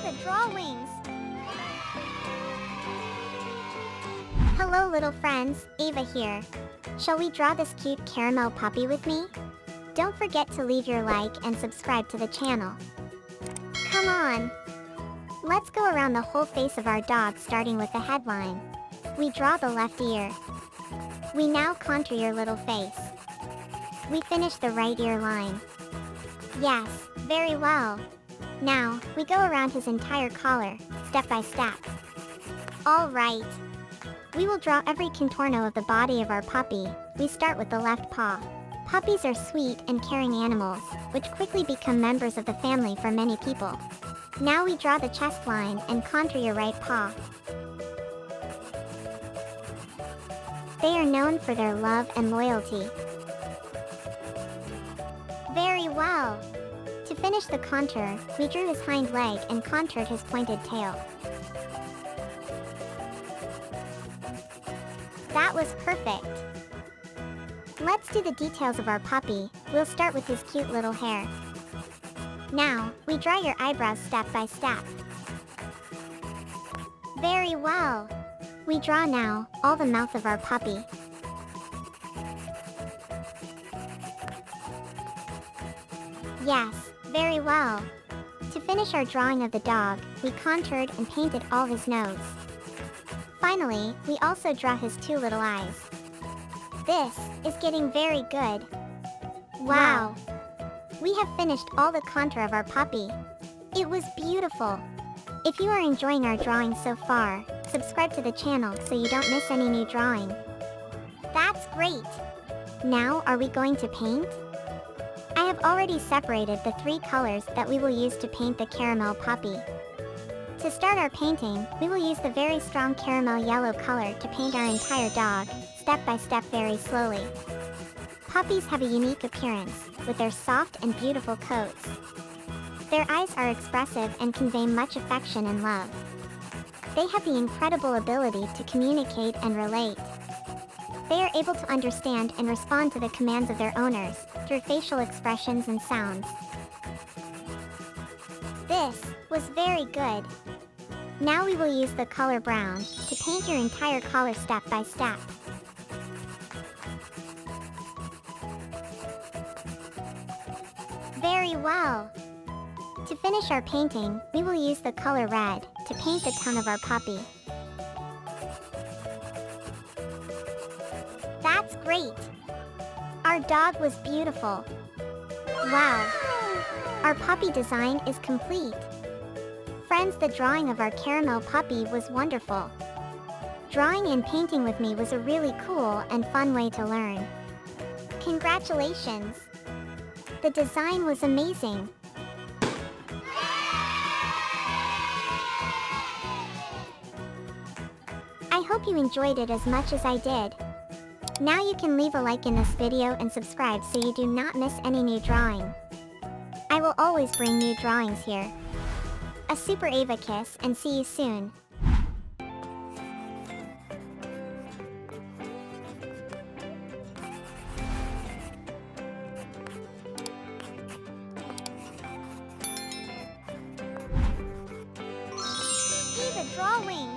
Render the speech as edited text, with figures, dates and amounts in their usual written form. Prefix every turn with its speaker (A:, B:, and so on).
A: Eva Drawings. Hello little friends, Ava here. Shall we draw this cute caramel puppy with me? Don't forget to leave your like and subscribe to the channel. Come on! Let's go around the whole face of our dog starting with the headline. We draw the left ear. We now contour your little face. We finish the right ear line. Yes, very well. Now, we go around his entire collar, step by step. All right. We will draw every contorno of the body of our puppy. We start with the left paw. Puppies are sweet and caring animals, which quickly become members of the family for many people. Now we draw the chest line and contour your right paw. They are known for their love and loyalty. Very well. To finish the contour, we drew his hind leg and contoured his pointed tail. That was perfect. Let's do the details of our puppy. We'll start with his cute little hair. Now, we draw your eyebrows step by step. Very well. We draw now all the mouth of our puppy. Yes, very well. To finish our drawing of the dog, we contoured and painted all his nose. Finally, we also draw his two little eyes. This is getting very good. Wow! We have finished all the contour of our puppy. It was beautiful. If you are enjoying our drawing so far, subscribe to the channel so you don't miss any new drawing. That's great! Now, are we going to paint? I have already separated the three colors that we will use to paint the caramel puppy. To start our painting, we will use the very strong caramel yellow color to paint our entire dog, step by step very slowly. Puppies have a unique appearance, with their soft and beautiful coats. Their eyes are expressive and convey much affection and love. They have the incredible ability to communicate and relate. They are able to understand and respond to the commands of their owners, through facial expressions and sounds. This was very good. Now we will use the color brown to paint your entire collar step by step. Very well. To finish our painting, we will use the color red to paint the tongue of our puppy. That's great. Our dog was beautiful. Wow. Our puppy design is complete. Friends, the drawing of our caramel puppy was wonderful. Drawing and painting with me was a really cool and fun way to learn. Congratulations! The design was amazing. I hope you enjoyed it as much as I did. Now you can leave a like in this video and subscribe so you do not miss any new drawing. I will always bring new drawings here. A super Ava kiss and see you soon. Ava Drawings.